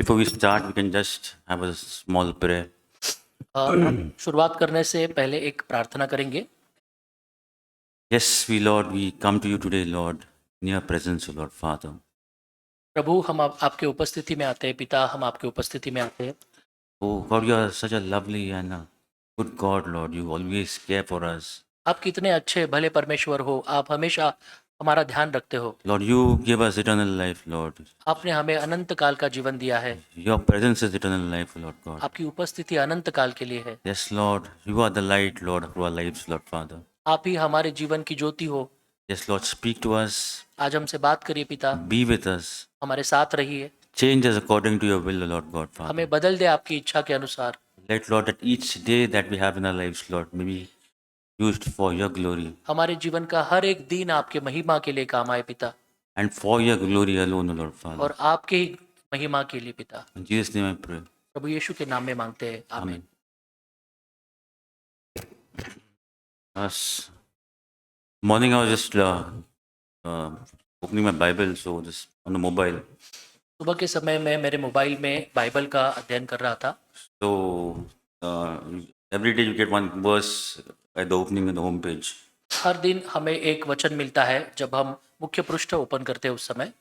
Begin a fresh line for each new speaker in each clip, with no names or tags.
Before we start, we can just have a small prayer.
हम शुरुआत करने से पहले एक प्रार्थना करेंगे।
Yes, Lord, we come to you today, Lord, in your presence, O Lord, Father.
प्रभु, हम आपके उपस्थिति में आते हैं। पिता, हम आपके उपस्थिति में आते हैं।
Oh, God, you are such a lovely and a good God, Lord. You always care for us.
आप कितने अच्छे भले परमेश्वर हो। आप हमेशा हमारा ध्यान रखते हो।
Lord, you give us eternal life, Lord.
आपने हमें अनंत काल का जीवन दिया है।
Your presence is eternal life, Lord God.
आपकी उपस्थिति अनंत काल के लिए है।
Yes, Lord, you are the light, Lord, of our lives, Lord, Father.
आप ही हमारे जीवन की ज्योति हो।
Yes, Lord, speak to us,
आज हमसे बात करिए पिता।
be with us,
हमारे साथ रहिए।
change us according to your will, O Lord God, Father.
हमें बदल दे आपकी इच्छा के अनुसार।
Let, Lord, that each day that we have in our lives, Lord, may be used for your glory.
हमारे जीवन का हर एक दिन आपके महिमा के लिए काम आए पिता,
And for your glory alone, O Lord Father.
और आपके ही महिमा के लिए पिता।
In Jesus' name I pray.
प्रभु यीशु के नाम में मांगते हैं, आमीन।
Amen. Last morning I was just opening my Bible, so just on the mobile.
सुबह के समय में मेरे मोबाइल में बाइबल का अध्ययन कर रहा था।
So every day you get one verse at the opening and the home page.
हर दिन हमें एक वचन मिलता है जब हम मुख्य पृष्ठ ओपन करते हैं उस समय।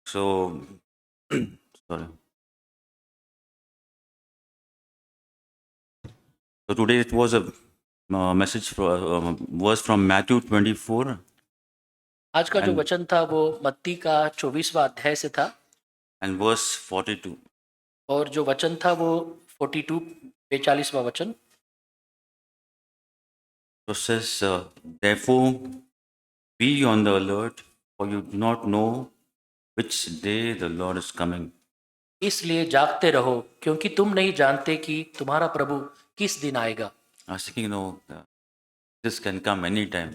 So sorry. So today it was a message for verse from Matthew 24.
आज का जो वचन था वो मत्ती का 24वां अध्याय से था,
And verse 42.
और जो वचन था वो 42वां वचन।
So it says, therefore, be on the alert, for you do not know which day the Lord is coming.
इसलिए जागते रहो, क्योंकि तुम नहीं जानते कि तुम्हारा प्रभु किस दिन आएगा।
I was thinking, this can come anytime.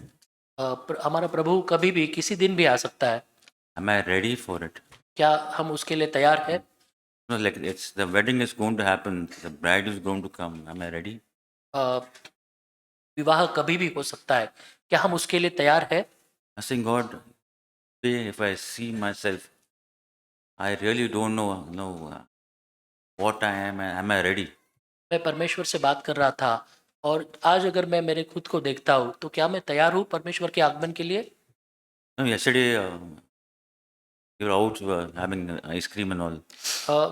हमारा प्रभु कभी भी किसी दिन भी आ सकता है।
Am I ready for it?
क्या हम उसके लिए तैयार हैं?
No, like it's the wedding is going to happen, the bride is going to come. Am I ready?
अ, विवाह कभी भी हो सकता है, क्या हम उसके लिए तैयार हैं?
I was saying, God, today if I see myself, I really don't know what I am. Am I ready?
मैं परमेश्वर से बात कर रहा था, और आज अगर मैं मेरे खुद को देखता हूँ तो क्या मैं तैयार हूँ परमेश्वर के आगमन के लिए?
No, yesterday you were out having ice cream and all.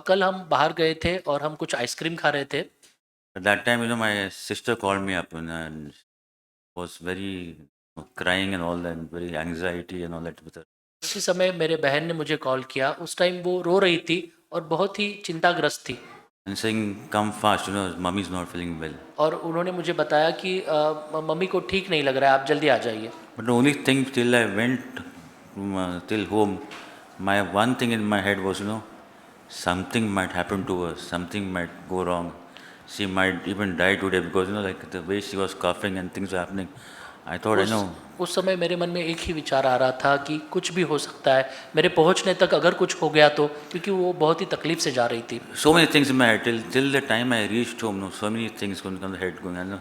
कल हम बाहर गए थे और हम कुछ आइसक्रीम खा रहे थे।
At that time, my sister called me up and was very crying and all that, very anxiety and all that with her.
उसी समय मेरे बहन ने मुझे कॉल किया। उस टाइम वो रो रही थी और बहुत ही चिंताग्रस्त थी,
And saying, come fast, mommy's not feeling well.
और उन्होंने मुझे बताया कि मम्मी को ठीक नहीं लग रहा है, आप जल्दी आ जाइए।
But the only thing till I went till home, my one thing in my head was, something might happen to her, something might go wrong. She might even die today because, like the way she was coughing and things were happening. I thought,
उस समय मेरे मन में एक ही विचार आ रहा था कि कुछ भी हो सकता है, मेरे पहुंचने तक अगर कुछ हो गया तो, क्योंकि वो बहुत ही तकलीफ से जा रही थी।
so many things in my head till the time I reached home. So many things going on the head going.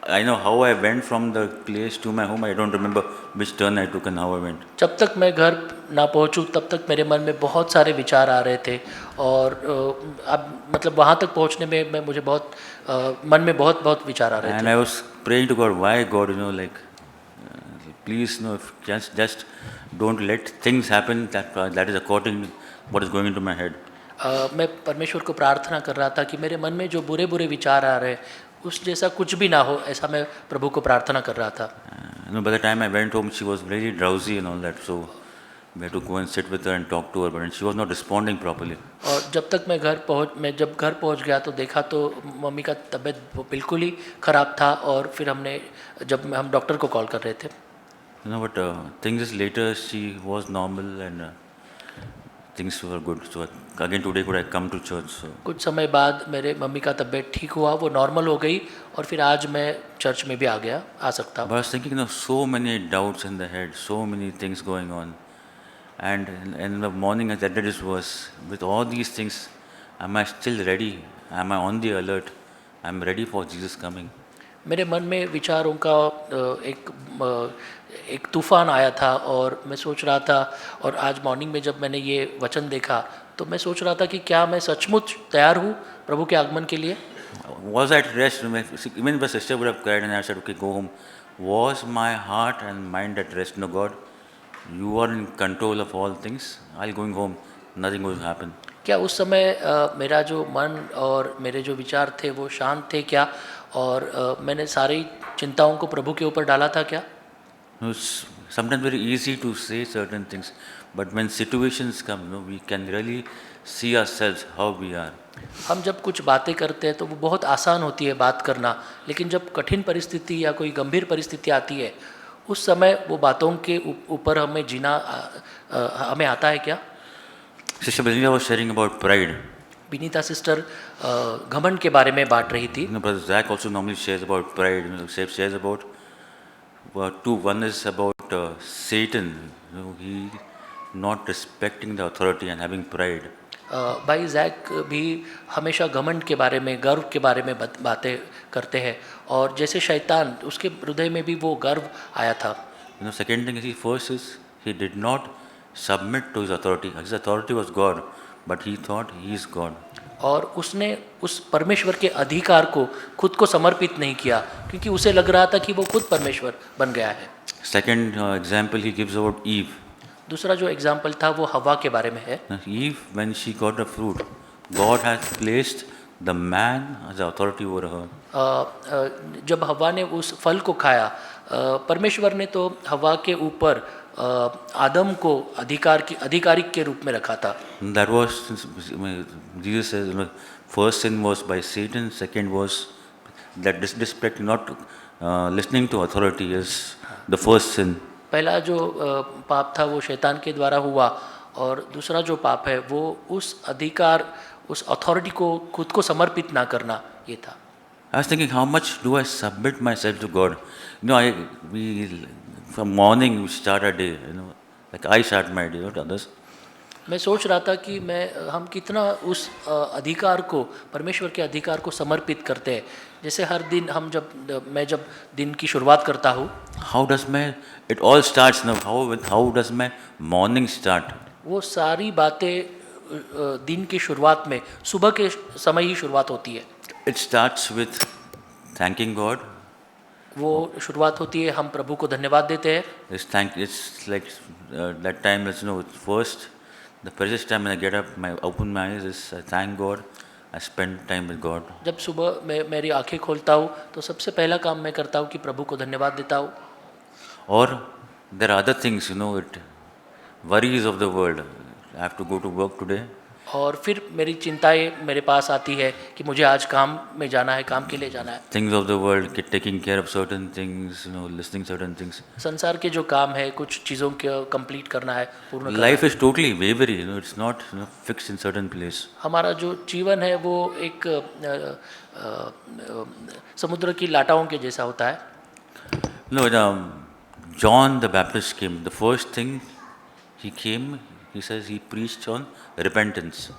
I know how I went from the place to my home. I don't remember which turn I took and how I went.
जब तक मैं घर ना पहुंचूं तब तक मेरे मन में बहुत सारे विचार आ रहे थे, और अब मतलब वहां तक पहुंचने में मुझे बहुत मन में बहुत बहुत विचार आ रहे
And
थे।
I was praying to God, why God, like, please, if just don't let things happen that is according to what is going into my head.
मैं परमेश्वर को प्रार्थना कर रहा था कि मेरे मन में जो बुरे बुरे विचार आ रहे हैं उस जैसा कुछ भी ना हो, ऐसा मैं प्रभु को प्रार्थना कर रहा था।
By the time I went home, she was very drowsy and all that, so we had to go and sit with her and talk to her, but she was not responding properly.
और जब तक मैं जब घर पहुंच गया तो देखा तो मम्मी का तबीयत बिल्कुल ही ख़राब था, और फिर जब हम डॉक्टर को कॉल कर रहे थे।
But things later she was normal and things were good. So again today could I come to church? So
कुछ समय बाद मेरे मम्मी का तबीयत ठीक हुआ, वो नॉर्मल हो गई, और फिर आज मैं चर्च में भी आ सकता हूँ।
but I was thinking, so many doubts in the head, so many things going on, and in the morning I said this verse. With all these things, am I still ready? Am I on the alert? I'm ready for Jesus coming.
मेरे मन में विचारों का एक तूफ़ान आया था और मैं सोच रहा था, और आज मॉर्निंग में जब मैंने ये वचन देखा तो मैं सोच रहा था कि क्या मैं सचमुच तैयार हूँ प्रभु के आगमन के लिए।
Was I at rest? Even my sister would have cried and I said, okay, go home. Was my heart and mind at rest? No, God, you are in control of all things. I'll going home. Nothing will happen.
क्या उस समय मेरा जो मन और मेरे जो विचार थे वो शांत थे क्या, और मैंने सारी चिंताओं को प्रभु के ऊपर डाला था क्या?
It's sometimes very easy to say certain things, but when situations come, we can really see ourselves how we are.
हम जब कुछ बातें करते हैं तो वो बहुत आसान होती है बात करना, लेकिन जब कठिन परिस्थिति या कोई गंभीर परिस्थिति आती है उस समय वो बातों के ऊपर हमें जीना हमें आता है क्या?
Sister Belinda was sharing about pride.
Vinita sister घमंड के बारे में बांट रही थी।
Brother Zach also normally shares about pride. Shares about two. One is about Satan. He not respecting the authority and having pride.
भाई जैक भी हमेशा घमंड के बारे में, गर्व के बारे में बातें करते हैं, और जैसे शैतान उसके हृदय में भी वो गर्व आया था।
Second thing is he did not submit to his authority. His authority was God, but he thought he is God.
और उसने उस परमेश्वर के अधिकार को खुद को समर्पित नहीं किया, क्योंकि उसे लग रहा था कि वो खुद परमेश्वर बन गया है।
Second example he gives about Eve.
दूसरा जो एग्जाम्पल था वो हवा के बारे में है।
Eve, when she got the fruit, God has placed the man as authority over her.
जब हवा ने उस फल को खाया, परमेश्वर ने तो हवा के ऊपर आदम को अधिकारिक के रूप में रखा था।
That was, Jesus says, first sin was by Satan. Second was that disrespect, not listening to authority is the first sin.
पहला जो पाप था वो शैतान के द्वारा हुआ, और दूसरा जो पाप है वो उस अधिकार, उस अथॉरिटी को खुद को समर्पित ना करना, ये था।
I was thinking, how much do I submit myself to God? From morning we start our day, like I start my day, not others.
मैं सोच रहा था कि हम कितना उस अधिकार को, परमेश्वर के अधिकार को समर्पित करते हैं। जैसे हर दिन मैं जब दिन की शुरुआत करता हूँ,
it all starts now, how does my morning start?
वो सारी बातें दिन की शुरुआत में सुबह के समय ही शुरुआत होती है।
It starts with thanking God.
वो शुरुआत होती है हम प्रभु को धन्यवाद देते हैं।
It's like that time, first the precious time when I get up, open my eyes is I thank God. I spend time with God.
जब सुबह मैं मेरी आंखें खोलता हूँ तो सबसे पहला काम मैं करता हूँ कि प्रभु को धन्यवाद देता हूँ।
Or there are other things, it worries of the world. I have to go to work today.
और फिर मेरी चिंताएं मेरे पास आती है कि मुझे आज काम में जाना है, काम के लिए जाना है।
Things of the world, taking care of certain things, listening certain things.
संसार के जो काम है, कुछ चीज़ों को कंप्लीट करना है, पूर्ण करना
Life is totally wavering, it's not fixed in certain place.
हमारा जो जीवन है वो एक समुद्र की लाटाओं के जैसा होता है।
John the Baptist came. The first thing he came, he says he preached on repentance.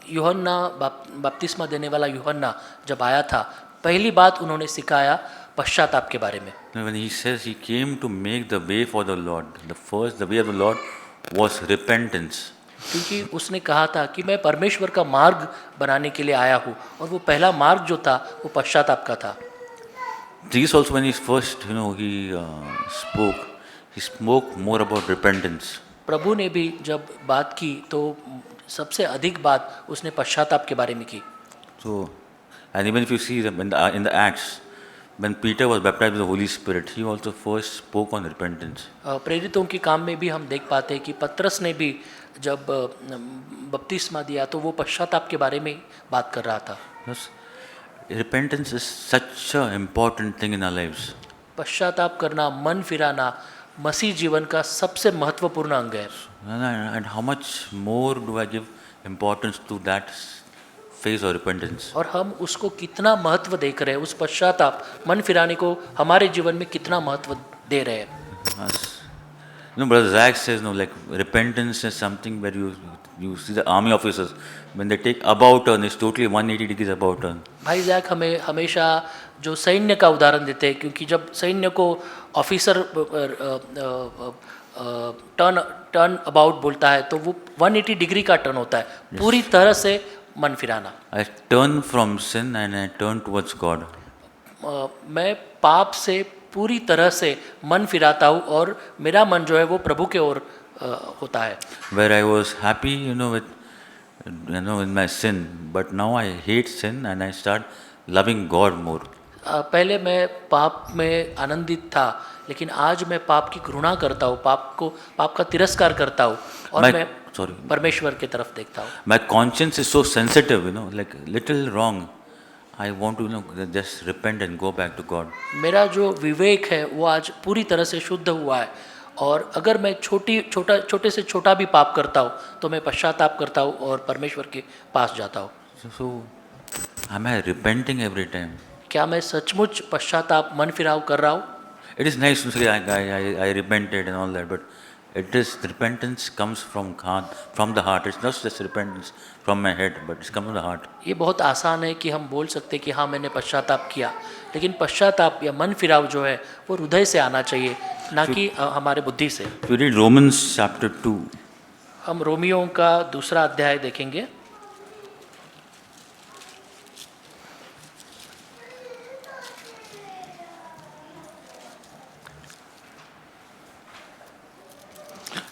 यूहन्ना बपतिस्मा देने वाला यूहन्ना जब आया था, पहली बात उन्होंने सिखाया पश्चाताप के बारे में।
When he says he came to make the way for the Lord, the way of the Lord was repentance.
क्योंकि उसने कहा था कि मैं परमेश्वर का मार्ग बनाने के लिए आया हूँ, और वो पहला मार्ग जो था वो पश्चाताप का था।
Jesus also, when he first, he spoke more about repentance.
प्रभु ने भी जब बात की तो सबसे अधिक बात उसने पश्चाताप के बारे में की।
So, and even if you see in the Acts, when Peter was baptized with the Holy Spirit, he also first spoke on repentance.
प्रेरितों के काम में भी हम देख पाते हैं कि पतरस ने भी जब बपतिस्मा दिया तो वो पश्चाताप के बारे में बात कर रहा था।
Repentance is such an important thing in our lives.
पश्चाताप करना, मन फिराना मसीह जीवन का सबसे महत्वपूर्ण अंग है।
And how much more do I give importance to that phase of repentance?
और हम उसको कितना महत्व दे रहे हैं, उस पश्चाताप मन फिराने को हमारे जीवन में कितना महत्व दे रहे हैं।
Brother Zach says, repentance is something where you you see the army officers, when they take about turn, it's totally 180 degrees about turn.
भाई जैक हमें हमेशा जो सैन्य का उदाहरण देते हैं, क्योंकि जब सैन्य को ऑफिसर टर्न टर्न अबाउट बोलता है तो वो 180 डिग्री का टर्न होता है, पूरी तरह से मन फिराना।
I turn from sin and I turn towards God.
मैं पाप से पूरी तरह से मन फिराता हूँ और मेरा मन जो है वो प्रभु के ओर होता है।
Where I was happy, with my sin, but now I hate sin and I start loving God more.
पहले मैं पाप में आनंदित था, लेकिन आज मैं पाप की घृणा करता हूँ, पाप का तिरस्कार करता हूँ और मैं परमेश्वर की तरफ देखता हूँ।
My conscience is so sensitive, like little wrong. I want to, just repent and go back to God.
मेरा जो विवेक है वो आज पूरी तरह से शुद्ध हुआ है, और अगर मैं छोटे से छोटा भी पाप करता हूँ तो मैं पश्चाताप करता हूँ और परमेश्वर के पास जाता हूँ।
So, am I repenting every time?
क्या मैं सचमुच पश्चाताप मन फिराव कर रहा हूँ?
It is nice to say I repented and all that, but repentance comes from the heart. It's not just repentance from my head, but it's come from the heart.
ये बहुत आसान है कि हम बोल सकते कि हाँ मैंने पश्चाताप किया, लेकिन पश्चाताप या मन फिराव जो है वो हृदय से आना चाहिए, ना कि हमारे बुद्धि से।
If you read Romans chapter 2,
हम रोमियों का 2 अध्याय देखेंगे।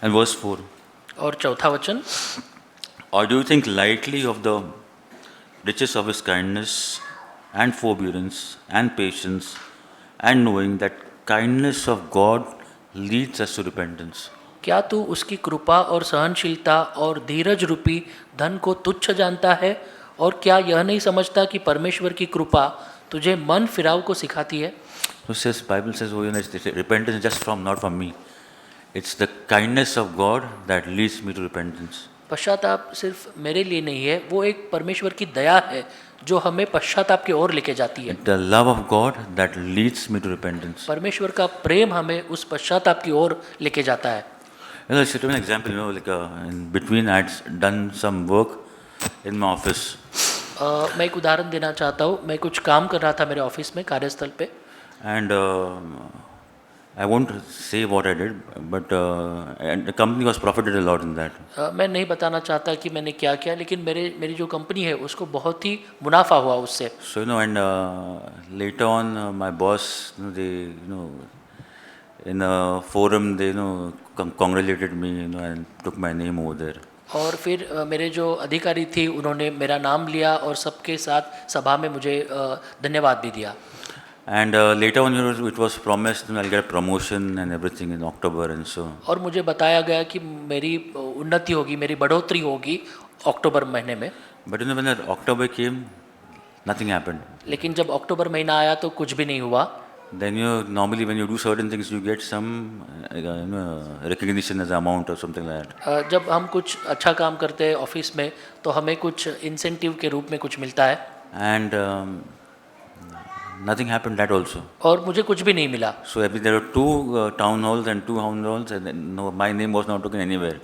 and verse 4.
और 4 वचन,
Or do you think lightly of the riches of his kindness and forbearance and patience, and knowing that kindness of God leads us to repentance?
क्या तू उसकी कृपा और सहनशीलता और धीरज रूपी धन को तुच्छ जानता है, और क्या यह नहीं समझता कि परमेश्वर की कृपा तुझे मन फिराव को सिखाती है?
So Bible says, repentance is just not from me. It's the kindness of God that leads me to repentance.
पश्चाताप सिर्फ मेरे लिए नहीं है, वो एक परमेश्वर की दया है जो हमें पश्चाताप की ओर लेके जाती है।
The love of God that leads me to repentance.
परमेश्वर का प्रेम हमें उस पश्चाताप की ओर लेके जाता है।
I'll show you an example. In between I had done some work in my office.
मैं एक उदाहरण देना चाहता हूँ। मैं कुछ काम कर रहा था मेरे ऑफिस में, कार्यस्थल पे,
And I won't say what I did, but and the company was profited a lot in that.
मैं नहीं बताना चाहता कि मैंने क्या किया, लेकिन मेरी जो कंपनी है उसको बहुत ही मुनाफा हुआ उससे।
So and later on, my boss, they in a forum, they congratulated me, and took my name over there.
और फिर मेरे जो अधिकारी थी उन्होंने मेरा नाम लिया और सबके साथ सभा में मुझे धन्यवाद भी दिया।
And later on, it was promised I'll get a promotion and everything in October and so.
और मुझे बताया गया कि मेरी उन्नति होगी, मेरी बढ़ोतरी होगी अक्टूबर महीने में।
But when the October came, nothing happened.
लेकिन जब अक्टूबर महीना आया तो कुछ भी नहीं हुआ।
Then normally when you do certain things, you get some recognition as amount or something like that.
जब हम कुछ अच्छा काम करते हैं ऑफिस में तो हमें कुछ इंसेंटिव के रूप में कुछ मिलता है।
And nothing happened that also.
और मुझे कुछ भी नहीं मिला।
So there were 2 town halls and 2 town halls, and then, my name was not taken anywhere.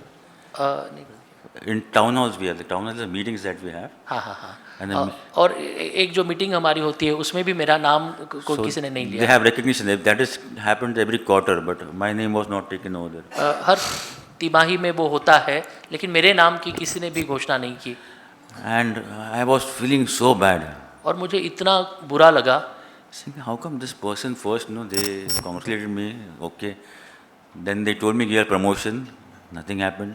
In town halls we have the town halls, the meetings that we have.
हाँ हाँ हाँ।
And then,
और एक जो meeting हमारी होती है उसमें भी मेरा नाम को किसी ने नहीं
they
लिया।
have recognition. That is happened every quarter, but my name was not taken over there.
हर तिमाही में वो होता है, लेकिन मेरे नाम की किसी ने भी घोषणा नहीं की।
And I was feeling so bad.
और मुझे इतना बुरा लगा।
Saying, how come this person first, they congratulated me, okay. Then they told me your promotion, nothing happened.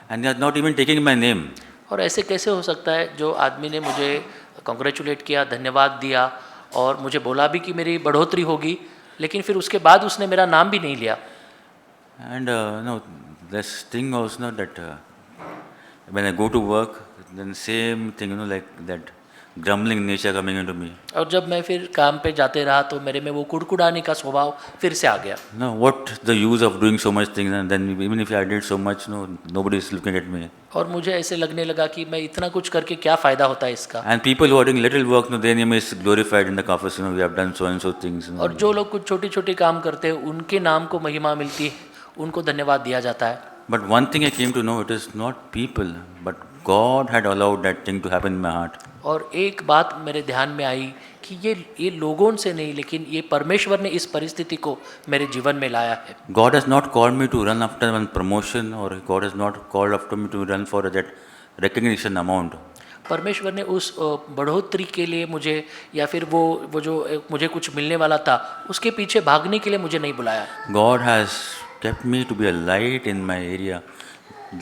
And they are not even taking my name.
और ऐसे कैसे हो सकता है, जो आदमी ने मुझे कॉन्ग्रेचुलेट किया, धन्यवाद दिया और मुझे बोला भी कि मेरी बढ़ोतरी होगी, लेकिन फिर उसके बाद उसने मेरा नाम भी नहीं लिया।
And this thing was not that when I go to work, then same thing, like that grumbling nature coming into me.
और जब मैं फिर काम पे जाते रहा तो मेरे में वो कुड़कुड़ाने का स्वभाव फिर से आ गया।
No, what the use of doing so much things, and then even if I did so much, nobody is looking at me.
और मुझे ऐसे लगने लगा कि मैं इतना कुछ करके क्या फ़ायदा होता है इसका।
And people who are doing little work, their name is glorified in the office. We have done so and so things.
और जो लोग कुछ छोटे छोटे काम करते हैं उनके नाम को महिमा मिलती है, उनको धन्यवाद दिया जाता है।
But one thing I came to know, it is not people, but God had allowed that thing to happen in my heart.
और एक बात मेरे ध्यान में आई कि ये लोगों से नहीं, लेकिन ये परमेश्वर ने इस परिस्थिति को मेरे जीवन में लाया है।
God has not called me to run after one promotion, or God has not called after me to run for that recognition amount.
परमेश्वर ने उस बढ़ोतरी के लिए मुझे, या फिर वो जो मुझे कुछ मिलने वाला था उसके पीछे भागने के लिए मुझे नहीं बुलाया।
God has kept me to be a light in my area,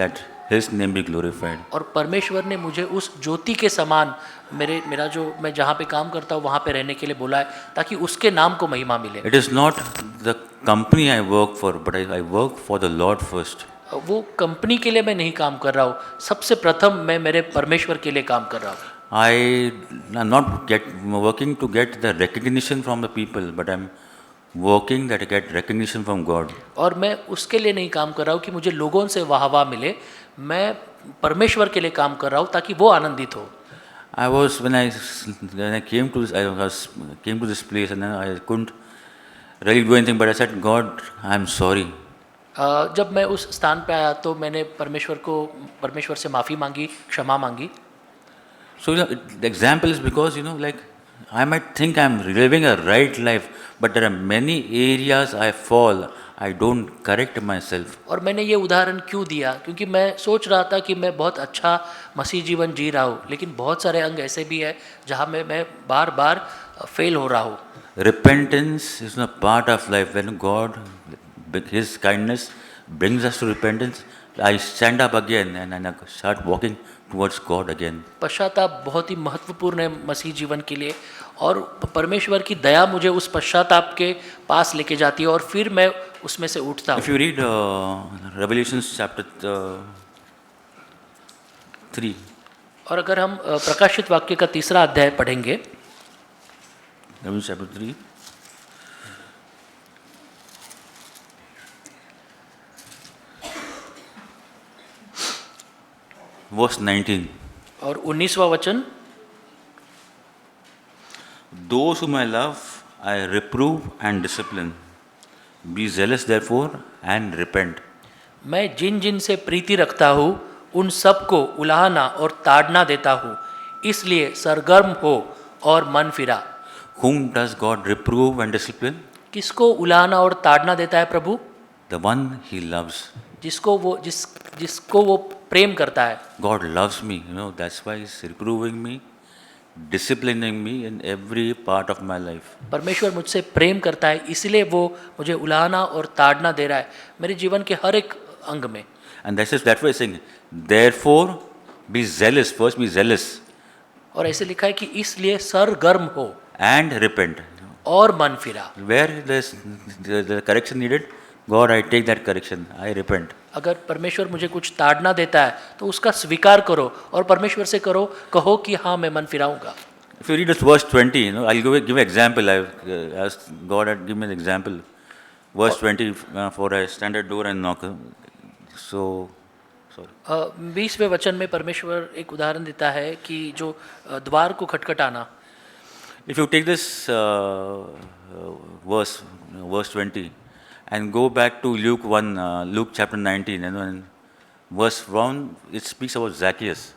that His name be glorified.
और परमेश्वर ने मुझे उस ज्योति के समान मेरा जो मैं जहाँ पे काम करता हूँ वहाँ पे रहने के लिए बोला है, ताकि उसके नाम को महिमा मिले।
It is not the company I work for, but I work for the Lord first.
वो कंपनी के लिए मैं नहीं काम कर रहा हूँ, सबसे प्रथम मैं मेरे परमेश्वर के लिए काम कर रहा हूँ।
I am not working to get the recognition from the people, but I am working that I get recognition from God.
और मैं उसके लिए नहीं काम कर रहा हूँ कि मुझे लोगों से वाहवा मिले, मैं परमेश्वर के लिए काम कर रहा हूँ ताकि वो आनंदित हो।
When I came to this place, and I couldn't really do anything, but I said, God, I am sorry.
जब मैं उस स्थान पे आया तो मैंने परमेश्वर से माफ़ी मांगी, क्षमा मांगी।
So the example is because like I might think I am living a right life, but there are many areas I fall. I don't correct myself.
और मैंने ये उदाहरण क्यों दिया, क्योंकि मैं सोच रहा था कि मैं बहुत अच्छा मसीह जीवन जी रहा हूँ, लेकिन बहुत सारे अंग ऐसे भी है जहाँ मैं बार बार फेल हो रहा हूँ।
Repentance is a part of life. When God, His kindness brings us to repentance, I stand up again and I start walking towards God again.
पश्चाताप बहुत ही महत्वपूर्ण है मसीह जीवन के लिए, और परमेश्वर की दया मुझे उस पश्चाताप के पास लेके जाती है और फिर मैं उसमें से उठता हूँ।
If you read Revelation chapter 3,
और अगर हम प्रकाशित वाक्य का 3रा अध्याय पढ़ेंगे,
Revelation chapter 3, verse 19.
और 19वां वचन,
Those whom I love, I reprove and discipline. Be zealous therefore and repent.
मैं जिन जिन से प्रीति रखता हूँ उन सब को उलाहना और ताड़ना देता हूँ, इसलिए सरगर्म हो और मन फिरा।
Whom does God reprove and discipline?
किसको उलाहना और ताड़ना देता है प्रभु?
The one He loves.
जिसको वो प्रेम करता है।
God loves me, that's why He's reproving me, disciplining me in every part of my life.
परमेश्वर मुझसे प्रेम करता है, इसलिए वो मुझे उलाहना और ताड़ना दे रहा है मेरे जीवन के हर एक अंग में।
And that's why saying, therefore be zealous, first be zealous.
और ऐसे लिखा है कि इसलिए सरगर्म हो
And repent.
और मन फिरा।
Where there's the correction needed, God, I take that correction, I repent.
अगर परमेश्वर मुझे कुछ ताड़ना देता है तो उसका स्वीकार करो और परमेश्वर से कहो कि हाँ मैं मन फिराऊंगा।
If you read this verse 20, I'll give an example. I've asked God to give me an example. Verse 20, for I stand at door and knock. So, sorry.
20वें वचन में परमेश्वर एक उदाहरण देता है कि जो द्वार को खटखटाना।
If you take this verse 20, and go back to Luke 1, Luke chapter 19, and verse 1, it speaks about Zacchaeus.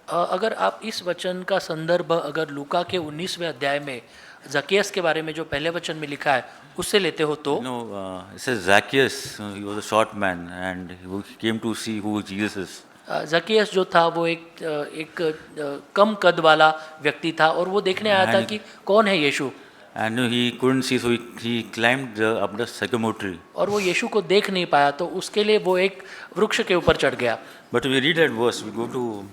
अगर आप इस वचन का संदर्भ अगर लूका के 19वें अध्याय में जक्कियस के बारे में जो पहले वचन में लिखा है उससे लेते हो तो
It says Zacchaeus, he was a short man, and he came to see who Jesus is.
जक्कियस जो था वो एक कम कद वाला व्यक्ति था और वो देखने आया था कि कौन है यीशु।
And he couldn't see, so he climbed up the sycamore tree.
और वो यीशु को देख नहीं पाया तो उसके लिए वो एक वृक्ष के ऊपर चढ़ गया।
But we read that verse, we go to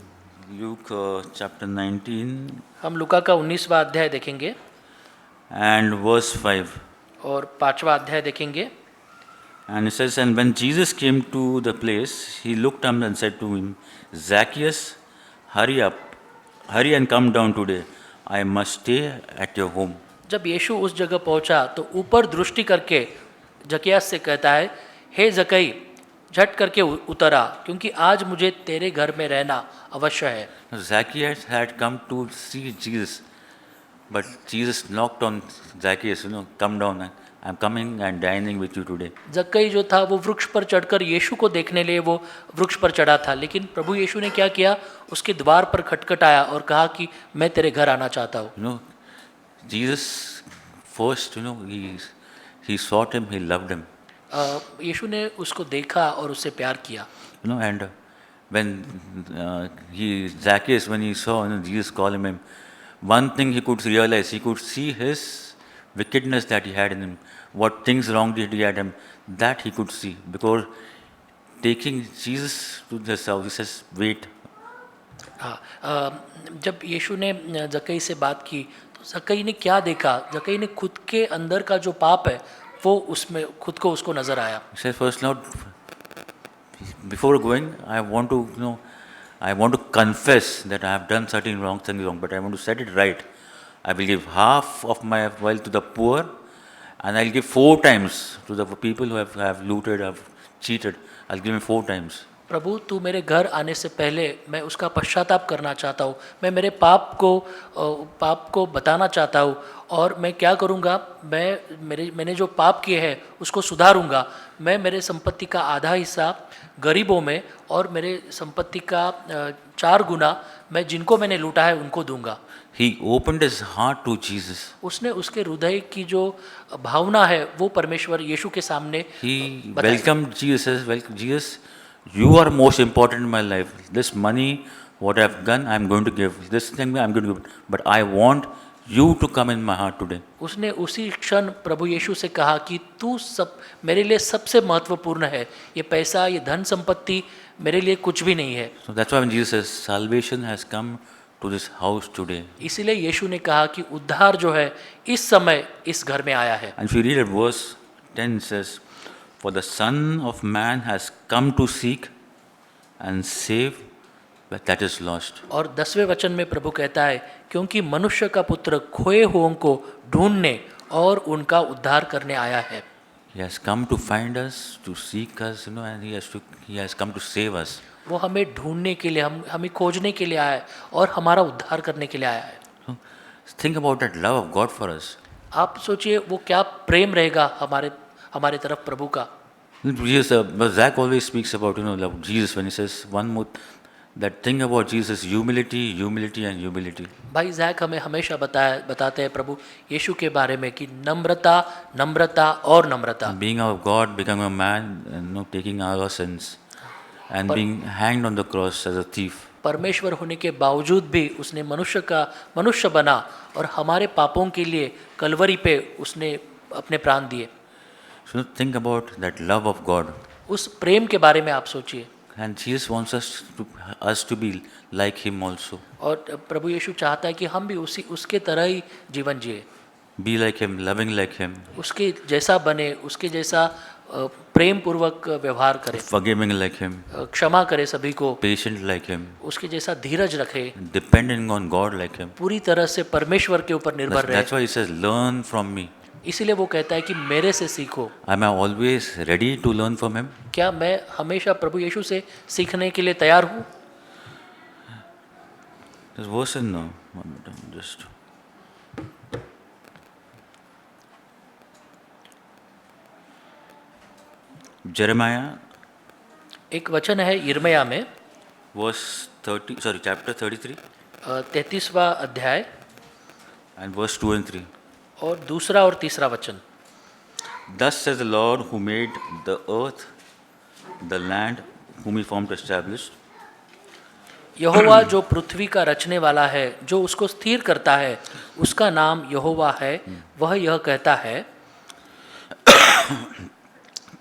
Luke chapter 19
हम लूका का 19वां अध्याय देखेंगे
and verse 5.
और 5वां अध्याय देखेंगे।
And it says, and when Jesus came to the place, he looked up and said to him, Zacchaeus, hurry and come down today. I must stay at your home.
जब यीशु उस जगह पहुंचा तो ऊपर दृष्टि करके जक्कियस से कहता है, हे जक्कई, झट करके उतर आ, क्योंकि आज मुझे तेरे घर में रहना अवश्य है।
Zacchaeus had come to see Jesus, but Jesus knocked on Zacchaeus, come down, I'm coming and dining with you today.
जक्कई जो था वो वृक्ष पर चढ़कर यीशु को देखने लिए वो वृक्ष पर चढ़ा था, लेकिन प्रभु यीशु ने क्या किया, उसके द्वार पर खटखटाया और कहा कि मैं तेरे घर आना चाहता हूँ।
You know, Jesus first, he sought him, he loved him.
यीशु ने उसको देखा और उससे प्यार किया।
And when Zacchaeus, when he saw Jesus calling him, one thing he could realize, he could see his wickedness that he had in him, what things wrong did he had him, that he could see. Because taking Jesus to this house, he says, wait.
हाँ, जब यीशु ने जक्कई से बात की तो जक्कई ने क्या देखा, जक्कई ने खुद के अंदर का जो पाप है वो उसमें खुद को उसको नजर आया।
He says, first Lord, before going, I want to, I want to confess that I have done certain wrong things wrong, but I want to set it right. I will give half of my wealth to the poor, and I'll give 4 times to the people who have looted, have cheated. I'll give him 4 times.
प्रभु तू मेरे घर आने से पहले मैं उसका पश्चाताप करना चाहता हूँ, मैं मेरे पाप को बताना चाहता हूँ, और मैं क्या करूँगा, मैंने जो पाप किए हैं उसको सुधारूँगा। मैं मेरे संपत्ति का आधा हिस्सा गरीबों में और मेरे संपत्ति का 4 गुना मैं जिनको मैंने लूटा है उनको दूंगा।
He opened his heart to Jesus.
उसने उसके हृदय की जो भावना है वो परमेश्वर यीशु के सामने
He welcomed Jesus. Welcome Jesus. You are most important in my life. This money, what I have done, I am going to give. This thing I am going to give. But I want you to come in my heart today.
उसने उसी क्षण प्रभु यीशु से कहा कि तू सब मेरे लिए सबसे महत्वपूर्ण है, ये पैसा, ये धन संपत्ति मेरे लिए कुछ भी नहीं है।
So that's why when Jesus says salvation has come to this house today.
इसीलिए यीशु ने कहा कि उद्धार जो है इस समय इस घर में आया है।
And if you read at verse 10 says, for the Son of Man has come to seek and save that is lost.
और 10वें वचन में प्रभु कहता है, क्योंकि मनुष्य का पुत्र खोए हुओं को ढूंढने और उनका उद्धार करने आया है।
He has come to find us, to seek us, and he has come to save us.
वो हमें ढूंढने के लिए, हमें खोजने के लिए आया है और हमारा उद्धार करने के लिए आया है।
So, think about that love of God for us.
आप सोचिए वो क्या प्रेम रहेगा हमारे तरफ प्रभु का।
Jesus, Zach always speaks about love Jesus when he says one more that thing about Jesus, humility, humility and humility.
भाई जैक हमें हमेशा बताते हैं प्रभु यीशु के बारे में कि नम्रता, नम्रता और नम्रता।
Being of God, becoming a man, taking our sins and being hanged on the cross as a thief.
परमेश्वर होने के बावजूद भी उसने मनुष्य बना और हमारे पापों के लिए कलवरी पे उसने अपने प्राण दिए।
So think about that love of God.
उस प्रेम के बारे में आप सोचिए।
And Jesus wants us to be like Him also.
और प्रभु यीशु चाहता है कि हम भी उसके तरह ही जीवन जिए।
Be like Him, loving like Him.
उसके जैसा बने, उसके जैसा प्रेम पूर्वक व्यवहार करें,
Forgiving like Him.
क्षमा करे सभी को,
Patient like Him.
उसके जैसा धीरज रखे,
Depending on God like Him.
पूरी तरह से परमेश्वर के ऊपर निर्भर रहे।
That's why He says, learn from me.
इसीलिए वो कहता है कि मेरे से सीखो।
Am I always ready to learn from Him?
क्या मैं हमेशा प्रभु यीशु से सीखने के लिए तैयार हूँ?
This verse in one minute, just. Jeremiah.
एक वचन है यिर्मयाह में,
chapter 33
33वां अध्याय
and verse 2 and 3.
और दूसरा और तीसरा वचन।
Thus says the Lord who made the earth, the land, whom He formed established.
यहोवा जो पृथ्वी का रचने वाला है, जो उसको स्थिर करता है, उसका नाम यहोवा है। वह यह कहता है,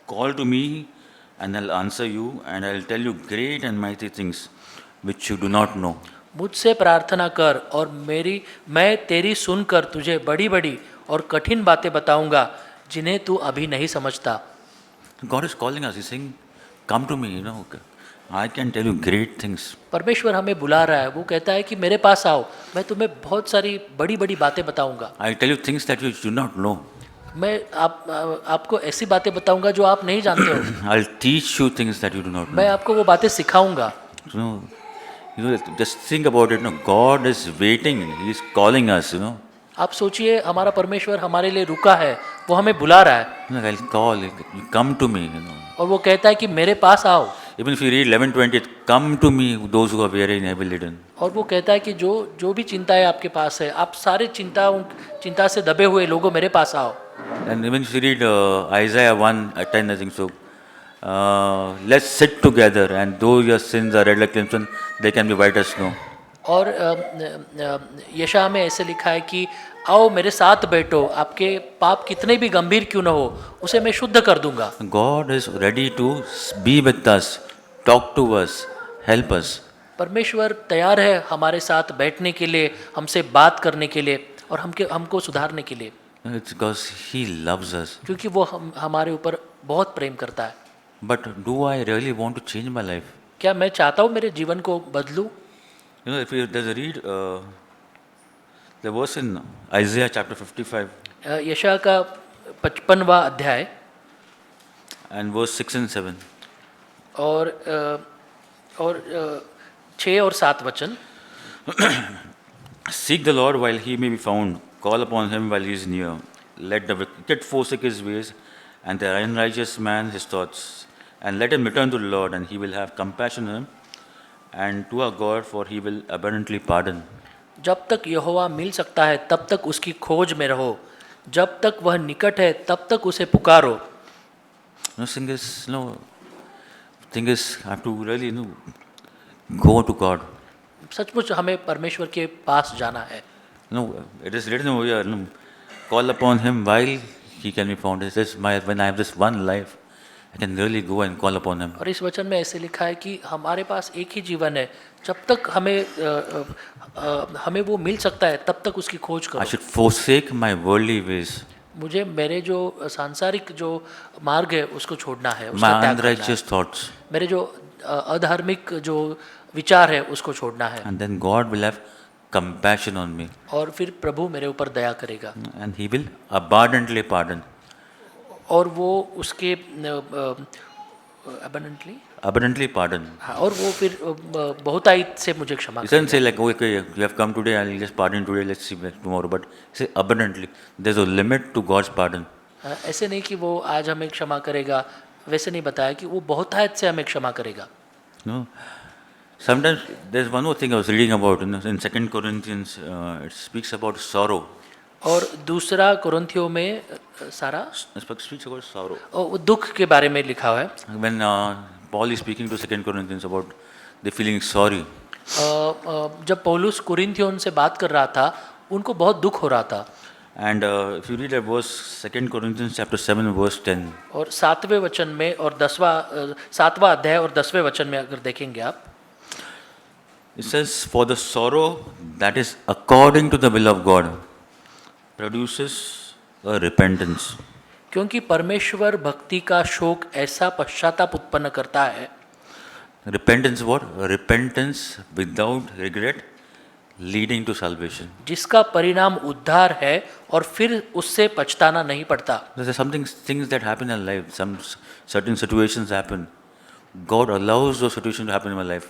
Call to me and I'll answer you and I'll tell you great and mighty things which you do not know.
मुझसे प्रार्थना कर और मैं तेरी सुनकर तुझे बड़ी बड़ी और कठिन बातें बताऊंगा जिन्हें तू अभी नहीं समझता।
God is calling us. He's saying, come to me, I can tell you great things.
परमेश्वर हमें बुला रहा है, वो कहता है कि मेरे पास आओ, मैं तुम्हें बहुत सारी बड़ी बड़ी बातें बताऊंगा।
I'll tell you things that you do not know.
मैं आपको ऐसी बातें बताऊंगा जो आप नहीं जानते हो।
I'll teach you things that you do not know.
मैं आपको वो बातें सिखाऊंगा।
Just think about it. God is waiting. He is calling us.
आप सोचिए हमारा परमेश्वर हमारे लिए रुका है, वो हमें बुला रहा है
You know, I'll call, you come to me, you know.
और वो कहता है कि मेरे पास आओ।
Even if you read 11:20, come to me, those who are weary and heavy laden.
और वो कहता है कि जो भी चिंताएं आपके पास है, आप सारे चिंता से दबे हुए लोगों मेरे पास आओ।
And even if you read Isaiah 1:10, I think so, let's sit together, and though your sins are red like crimson, they can be white as snow.
और यशायाह में ऐसे लिखा है कि आओ मेरे साथ बैठो, आपके पाप कितने भी गंभीर क्यों न हो, उसे मैं शुद्ध कर दूंगा।
God is ready to be with us, talk to us, help us.
परमेश्वर तैयार है हमारे साथ बैठने के लिए, हमसे बात करने के लिए और हमको सुधारने के लिए,
It's because He loves us.
क्योंकि वो हमारे ऊपर बहुत प्रेम करता है।
But do I really want to change my life?
क्या मैं चाहता हूँ मेरे जीवन को बदलूं?
You know, if you there's a read the verse in Isaiah chapter 55
यशायाह का 55वां अध्याय
and verse 6 and 7.
और 6 और 7 वचन।
Seek the Lord while He may be found, call upon Him while He is near. Let the wicked forsake his ways, and the unrighteous man his thoughts. And let him return to the Lord, and He will have compassion on him, and to our God, for He will abundantly pardon.
जब तक यहोवा मिल सकता है तब तक उसकी खोज में रहो, जब तक वह निकट है तब तक उसे पुकारो।
Thing is, I have to really go to God.
सचमुच हमें परमेश्वर के पास जाना है।
It is written over here, call upon Him while He can be found. It says, when I have this one life, I can really go and call upon Him.
और इस वचन में ऐसे लिखा है कि हमारे पास एक ही जीवन है, जब तक हमें वो मिल सकता है तब तक उसकी खोज
I
करो।
should forsake my worldly ways,
मुझे मेरे जो सांसारिक जो मार्ग है उसको छोड़ना है,
my
उसका त्याग करना है।
unrighteous thoughts,
मेरे जो अधार्मिक जो विचार है उसको छोड़ना है,
and then God will have compassion on me,
और फिर प्रभु मेरे ऊपर दया करेगा
and He will abundantly pardon.
और वो उसके
Abundantly pardon.
हाँ, और वो फिर बहुतायत से मुझे क्षमा
He doesn't say like, okay, you have come today, I'll just pardon today, let's see tomorrow. But He say abundantly. There's a limit to God's pardon.
ऐसे नहीं कि वो आज हमें क्षमा करेगा, वैसे नहीं बताया कि वो बहुतायत से हमें क्षमा करेगा।
No. Sometimes there's one more thing I was reading about in 2 Corinthians. It speaks about sorrow.
और दूसरा कुरिन्थियों में सारा
It speaks about sorrow.
वो दुख के बारे में लिखा हुआ है।
When Paul is speaking to 2 Corinthians about the feeling sorry,
जब पौलुस कुरिन्थियों से बात कर रहा था, उनको बहुत दुख हो रहा था।
and if you read that verse, 2 Corinthians chapter 7 verse 10,
और 7वें वचन में और 7वां अध्याय और 10वें वचन में अगर देखेंगे आप,
it says, "For the sorrow that is according to the will of God produces a repentance."
क्योंकि परमेश्वर भक्ति का शोक ऐसा पश्चाताप उत्पन्न करता है।
Repentance what? Repentance without regret, leading to salvation.
जिसका परिणाम उद्धार है और फिर उससे पछताना नहीं पड़ता।
There are things that happen in life. Some certain situations happen. God allows those situations to happen in my life.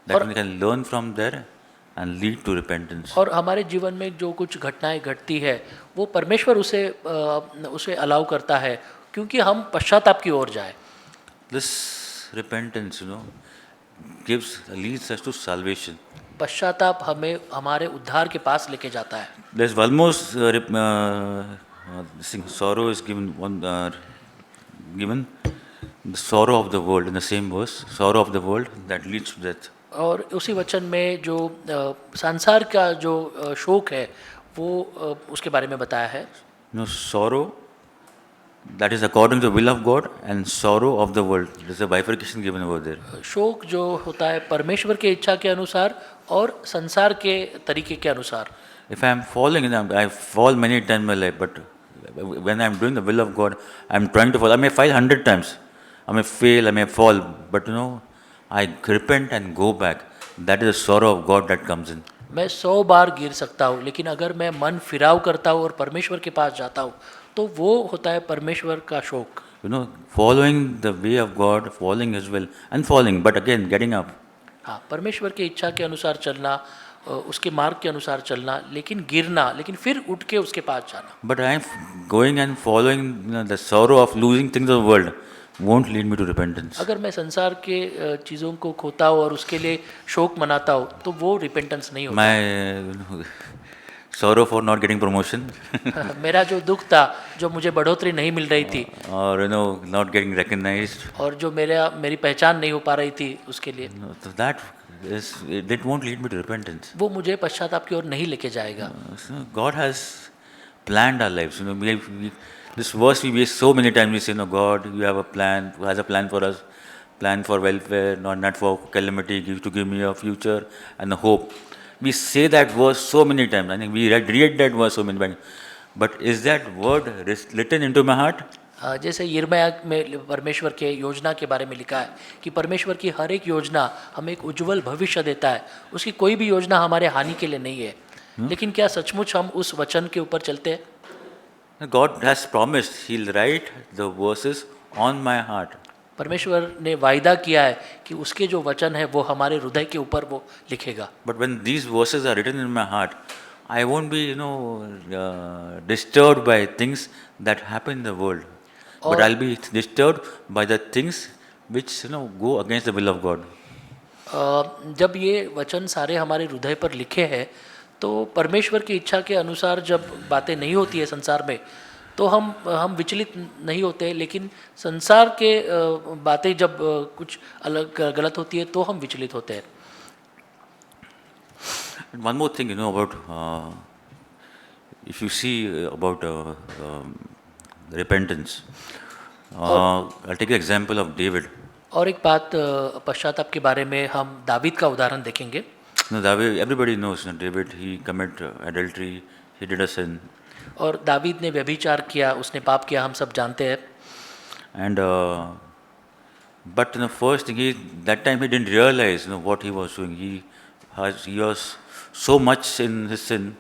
That we can learn from there and lead to repentance.
और हमारे जीवन में जो कुछ घटनाएं घटती है, वो परमेश्वर उसे अलाउ करता है, क्योंकि हम पश्चाताप की ओर जाए।
This repentance, leads us to salvation.
पश्चाताप हमें हमारे उद्धार के पास लेके जाता है।
There's almost sorrow is given the sorrow of the world in the same verse, sorrow of the world that leads to death.
और उसी वचन में जो संसार का जो शोक है वो उसके बारे में बताया है।
Sorrow that is according to the will of God and sorrow of the world. There's a bifurcation given over there.
शोक जो होता है परमेश्वर के इच्छा के अनुसार और संसार के तरीके के अनुसार।
If I am falling, I fall many times in my life, but when I am doing the will of God, I am trying to fall. I may fail 100 times. I may fail, I may fall, but I repent and go back. That is the sorrow of God that comes in.
मैं 100 बार गिर सकता हूँ, लेकिन अगर मैं मन फिराव करता हूँ और परमेश्वर के पास जाता हूँ, तो वो होता है परमेश्वर का शोक।
Following the way of God, following His will, and falling, but again getting up.
हाँ, परमेश्वर की इच्छा के अनुसार चलना उसके मार्ग के अनुसार चलना, लेकिन गिरना, लेकिन फिर उठ के उसके पास जाना।
But I am going and following, the sorrow of losing things of the world won't lead me to repentance.
अगर मैं संसार के चीज़ों को खोता हूँ और उसके लिए शोक मनाता हूँ, तो वो रिपेंटेंस नहीं होता।
My sorrow for not getting promotion
मेरा जो दुख था, जो मुझे बढ़ोतरी नहीं मिल रही थी,
or not getting recognized,
और जो मेरी पहचान नहीं हो पा रही थी उसके लिए,
so that won't lead me to repentance.
वो मुझे पश्चाताप की ओर नहीं लेके जाएगा।
So God has planned our lives. This verse we waste so many times. We say, God, you have a plan, has a plan for us, plan for welfare, not for calamity, to give me a future and a hope. We say that verse so many times. I think we read that verse so many times. But is that word written into my heart?
जैसे यिर्मयाह में परमेश्वर के योजना के बारे में लिखा है कि परमेश्वर की हर एक योजना हमें एक उज्जवल भविष्य देता है, उसकी कोई भी योजना हमारे हानि के लिए नहीं है। लेकिन क्या सचमुच हम उस वचन के ऊपर चलते हैं?
God has promised He'll write the verses on my heart.
परमेश्वर ने वायदा किया है कि उसके जो वचन है वो हमारे हृदय के ऊपर वो लिखेगा।
But when these verses are written in my heart, I won't be, disturbed by things that happen in the world. But I'll be disturbed by the things which, go against the will of God.
जब ये वचन सारे हमारे हृदय पर लिखे हैं, तो परमेश्वर की इच्छा के अनुसार जब बातें नहीं होती है संसार में, तो हम विचलित नहीं होते, लेकिन संसार के बातें जब कुछ अलग गलत होती है तो हम विचलित होते हैं।
And one more thing, about if you see about repentance, I'll take the example of David.
और एक बात पश्चाताप के बारे में हम दावीद का उदाहरण देखेंगे।
David, everybody knows, David, he committed adultery, he did a sin.
और दावीद ने व्यभिचार किया, उसने पाप किया, हम सब जानते हैं।
And but first thing, that time he didn't realize, what he was doing. He was so much in his sin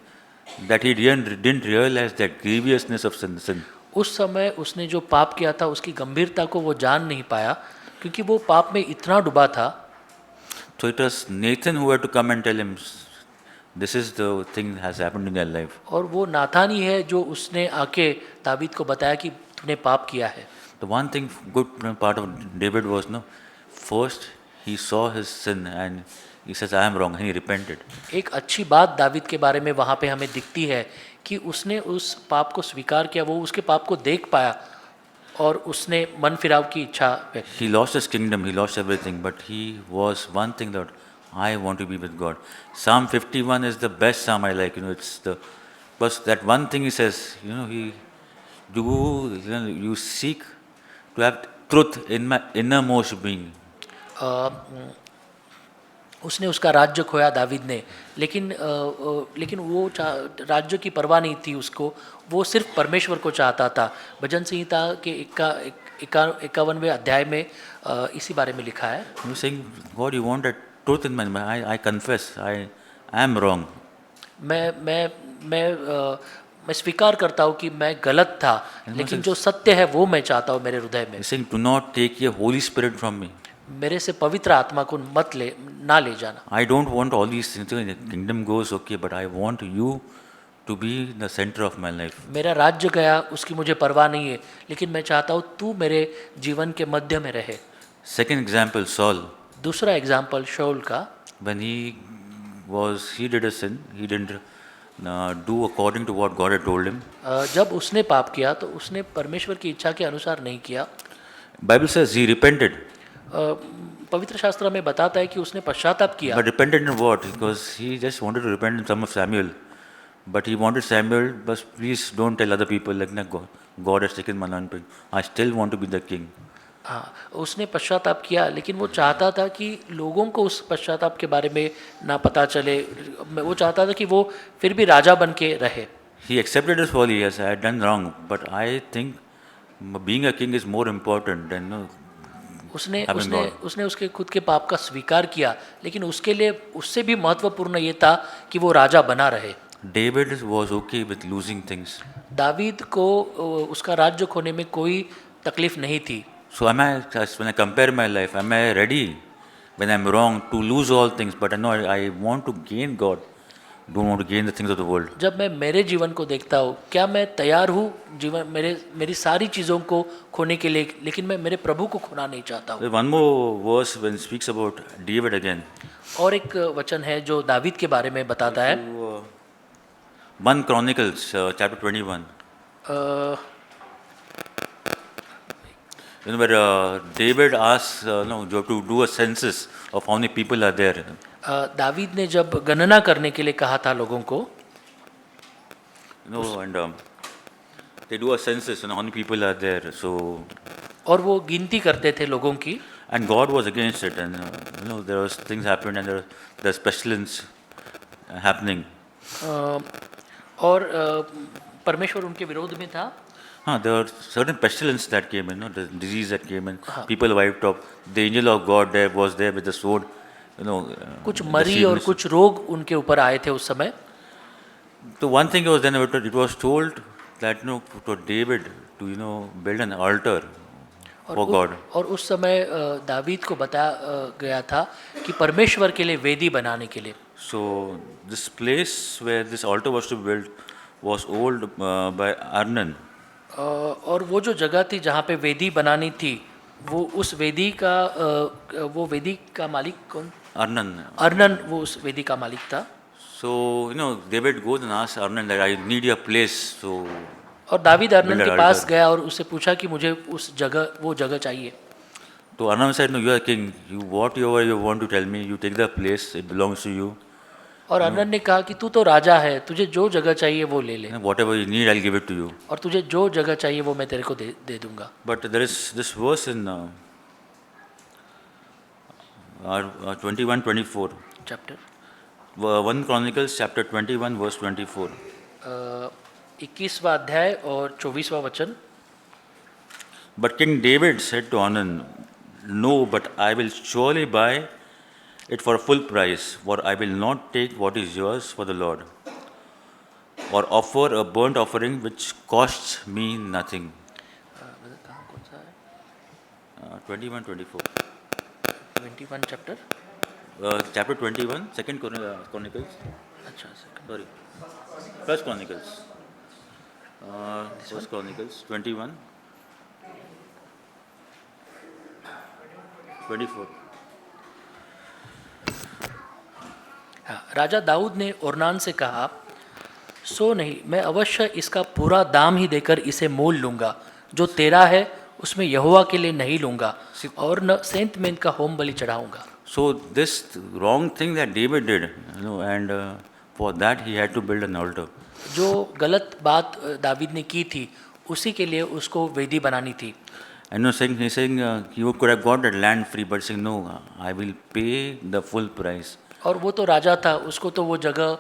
that he didn't realize that grievousness of sin.
उस समय उसने जो पाप किया था उसकी गंभीरता को वो जान नहीं पाया, क्योंकि वो पाप में इतना डूबा था।
So it was Nathan who had to come and tell him, this is the thing has happened in your life.
और वो नाथान ही है जो उसने आके दावीद को बताया कि तूने पाप किया है।
The one thing, good part of David was, first he saw his sin and he says, I am wrong, and he repented.
एक अच्छी बात दावीद के बारे में वहाँ पे हमें दिखती है कि उसने उस पाप को स्वीकार किया, वो उसके पाप को देख पाया और उसने मन फिराव की इच्छा व्यक्त।
He lost his kingdom, he lost everything, but he was one thing that I want to be with God. Psalm 51 is the best psalm I like. It's but that one thing he says, you seek to have truth in my innermost being.
उसने उसका राज्य खोया दावीद ने, लेकिन वो राज्य की परवाह नहीं थी उसको, वो सिर्फ परमेश्वर को चाहता था। भजन संहिता के 51वें अध्याय में इसी बारे में लिखा है।
He was saying, God, you want that truth in my mind. I confess, I am wrong.
मैं स्वीकार करता हूँ कि मैं गलत था, लेकिन जो सत्य है वो मैं चाहता हूँ मेरे हृदय में।
He's saying, do not take your Holy Spirit from me.
मेरे से पवित्र आत्मा को ना ले जाना।
I don't want all these things. The kingdom goes okay, but I want you to be the center of my life.
मेरा राज्य गया, उसकी मुझे परवाह नहीं है, लेकिन मैं चाहता हूँ तू मेरे जीवन के मध्य में रहे।
Second example, Saul.
दूसरा एग्जाम्पल शाऊल का।
When he did a sin, he didn't do according to what God had told him.
जब उसने पाप किया तो उसने परमेश्वर की इच्छा के अनुसार नहीं किया।
Bible says he repented.
पवित्र शास्त्र में बताता है कि उसने पश्चाताप किया।
But repented in what? Because he just wanted to repent in some of Samuel. But he wanted Samuel, but please don't tell other people like God has taken my anointing. I still want to be the king.
हाँ, उसने पश्चाताप किया, लेकिन वो चाहता था कि लोगों को उस पश्चाताप के बारे में ना पता चले। वो चाहता था कि वो फिर भी राजा बन के रहे।
He accepted his folly. Yes, I had done wrong, but I think being a king is more important than
उसने उसके खुद के पाप का स्वीकार किया, लेकिन उसके लिए उससे भी महत्वपूर्ण ये था कि वो राजा बना रहे।
David was okay with losing things.
David को उसका राज्य खोने में कोई तकलीफ नहीं थी।
So when I compare my life, am I ready when I'm wrong to lose all things? But I know I want to gain God. don't want to gain the things of the world.
जब मैं मेरे जीवन को देखता हूँ, क्या मैं तैयार हूँ जीवन मेरी सारी चीज़ों को खोने के लिए, लेकिन मैं मेरे प्रभु को खोना नहीं चाहता हूँ।
There's one more verse when it speaks about David again.
और एक वचन है जो दावीद के बारे में बताता है।
To, 1 Chronicles chapter 21.
A,
Where David asks to do a census of how many people are there.
David ने जब गणना करने के लिए कहा था लोगों को,
And they do a census, how many people are there. So,
और वो गिनती करते थे लोगों की,
and God was against it, and there was things happened, and there's pestilence happening.
और परमेश्वर उनके विरोध में था।
There were certain pestilence that came in, the disease that came in, people wiped off. The angel of God there was there with the sword,
कुछ
the
मरी और
sickness.
कुछ रोग उनके ऊपर आए थे उस समय।
So one thing was then it was told that for David to build an altar for God.
और उस समय दावीद को बताया गया था कि परमेश्वर के लिए वेदी बनाने के लिए।
So this place where this altar was to be built was owned by Arnan.
और वो जो जगह थी जहाँ पे वेदी बनानी थी, वो उस वेदी का मालिक कौन?
Arnan.
अर्नन वो उस वेदी का मालिक था।
So David goes and asks Arnan that I need your place. So
और दावीद अर्नन
Build
के
an
पास
altar.
गया और उससे पूछा कि मुझे वो जगह चाहिए।
So Arnan said, no, you are king. Whatever you want to tell me, you take the place. It belongs to you.
और अर्नन ने कहा कि तू तो राजा है, तुझे जो जगह चाहिए वो ले ले,
Whatever you need, I'll give it to you.
और तुझे जो जगह चाहिए वो मैं तेरे को दे दूंगा।
But there is this verse in 21-24.
Chapter
1 Chronicles chapter 21 verse 24.
21वां अध्याय और 24वां वचन।
But King David said to Arnan, no, but I will surely buy it for a full price, for I will not take what is yours for the Lord, or offer a burnt offering which costs me nothing. 21-24.
21 chapter,
Chapter 21, 2 Chronicles.
अच्छा
Sorry, 1 Chronicles. 1 Chronicles 21, 24.
हाँ, राजा दाऊद ने ओरनान से कहा, सो नहीं, मैं अवश्य इसका पूरा दाम ही देकर इसे मोल लूँगा, जो तेरा है उसमें यहोवा के लिए नहीं लूँगा, और न सेंत मेंत का होम बलि चढ़ाऊँगा।
So this wrong thing that David did, and for that he had to build an altar.
जो गलत बात दावीद ने की थी, उसी के लिए उसको वेदी बनानी थी।
And he's saying he could have got that land free, but saying no, I will pay the full price.
और वो तो राजा था, उसको तो वो जगह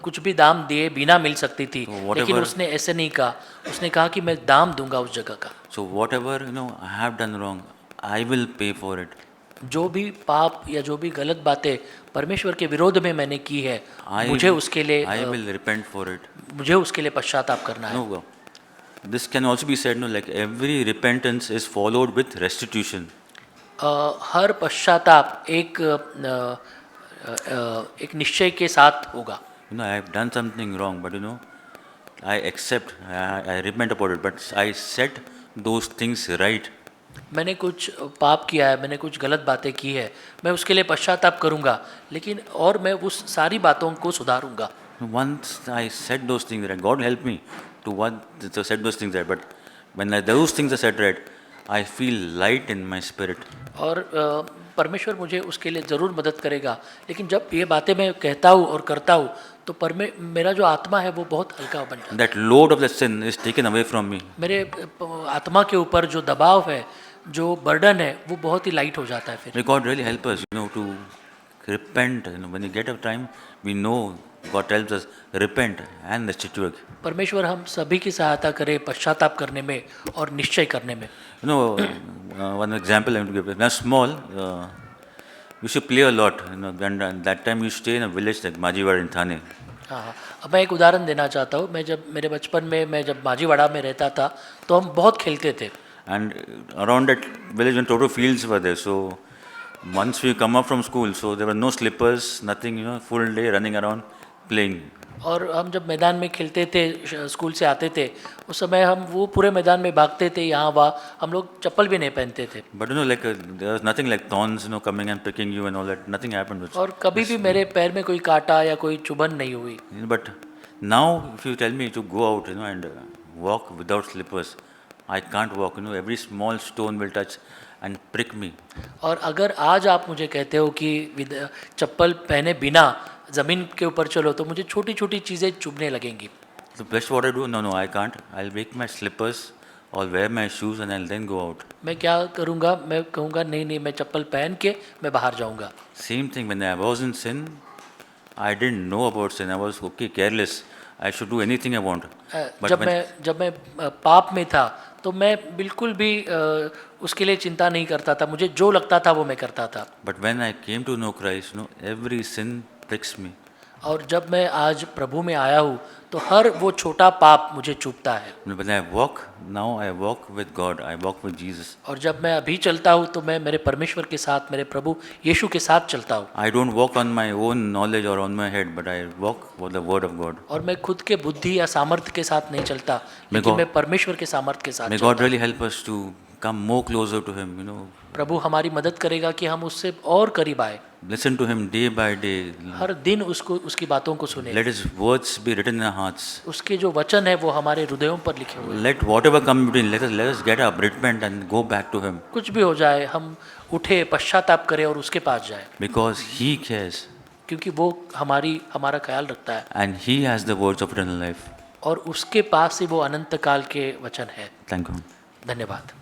कुछ भी दाम दिए बिना मिल सकती थी, लेकिन उसने ऐसे नहीं कहा, उसने कहा कि मैं दाम दूंगा उस जगह का।
So whatever I have done wrong, I will pay for it.
जो भी पाप या जो भी गलत बातें परमेश्वर के विरोध में मैंने की है, मुझे उसके लिए
I will repent for it.
मुझे उसके लिए पश्चाताप करना है।
No, this can also be said, like every repentance is followed with restitution.
हर पश्चाताप एक निश्चय के साथ होगा।
I have done something wrong, but I accept, I repent about it, but I set those things right.
मैंने कुछ पाप किया है, मैंने कुछ गलत बातें की है, मैं उसके लिए पश्चाताप करूंगा, लेकिन और मैं उस सारी बातों को सुधारूंगा।
Once I said those things right, God helped me to set those things right. But when those things are set right, I feel light in my spirit.
और परमेश्वर मुझे उसके लिए ज़रूर मदद करेगा, लेकिन जब ये बातें मैं कहता हूँ और करता हूँ तो मेरा जो आत्मा है वो बहुत हल्का बन जाता है।
That load of the sin is taken away from me.
मेरे आत्मा के ऊपर जो दबाव है, जो बर्डन है, वो बहुत ही लाइट हो जाता है फिर।
May God really help us, to repent. When you get a time, we know God tells us repent and restitute.
परमेश्वर हम सभी की सहायता करे पश्चाताप करने में और निश्चय करने में।
One example I want to give. When I was small, we used to play a lot. When that time we used to stay in a village like Majiwada in Thane.
हाँ, अब मैं एक उदाहरण देना चाहता हूँ। मैं जब मेरे बचपन में मैं जब माजीवाड़ा में रहता था तो हम बहुत खेलते थे।
And around that village, when total fields were there, so once we come up from school, so there were no slippers, nothing, full day running around, playing.
और हम जब मैदान में खेलते थे, स्कूल से आते थे, उस समय हम वो पूरे मैदान में भागते थे, यहाँ वहाँ, हम लोग चप्पल भी नहीं पहनते थे।
But like there was nothing like thorns, coming and pricking you and all that. Nothing happened.
और कभी भी मेरे पैर में कोई कांटा या कोई चुभन नहीं हुई।
But now, if you tell me to go out, and walk without slippers, I can't walk. Every small stone will touch and prick me.
और अगर आज आप मुझे कहते हो कि चप्पल पहने बिना ज़मीन के ऊपर चलो, तो मुझे छोटी छोटी चीज़ें चुभने लगेंगी।
So that's what I do. No, I can't. I'll make my slippers or wear my shoes and I'll then go out.
मैं क्या करूँगा? मैं कहूँगा नहीं, मैं चप्पल पहन के मैं बाहर जाऊँगा।
Same thing when I was in sin, I didn't know about sin. I was careless. I should do anything I want. But
जब मैं पाप में था, तो मैं बिल्कुल भी उसके लिए चिंता नहीं करता था, मुझे जो लगता था वो मैं करता था।
But when I came to know Christ, every sin pricks me.
और जब मैं आज प्रभु में आया हूँ, तो हर वो छोटा पाप मुझे चुभता है।
When I walk, now I walk with God. I walk with Jesus.
और जब मैं अभी चलता हूँ, तो मैं मेरे परमेश्वर के साथ, मेरे प्रभु यीशु के साथ चलता हूँ।
I don't walk on my own knowledge or on my head, but I walk with the word of God.
और मैं खुद के बुद्धि या सामर्थ्य के साथ नहीं चलता, लेकिन मैं परमेश्वर के सामर्थ्य के साथ
May
चलता
God really help us to come more closer to Him.
प्रभु हमारी मदद करेगा कि हम उससे और करीब आए।
Listen to Him day by day.
हर दिन उसकी बातों को सुने।
Let His words be written in our hearts.
उसके जो वचन है वो हमारे हृदयों पर लिखे हुए।
Let whatever come between, let us get up, repent and go back to Him.
कुछ भी हो जाए, हम उठे, पश्चाताप करें और उसके पास जाए।
Because He cares.
क्योंकि वो हमारा ख्याल रखता है।
And He has the words of eternal life.
और उसके पास ही वो अनंत काल के वचन है।
Thank you.
धन्यवाद।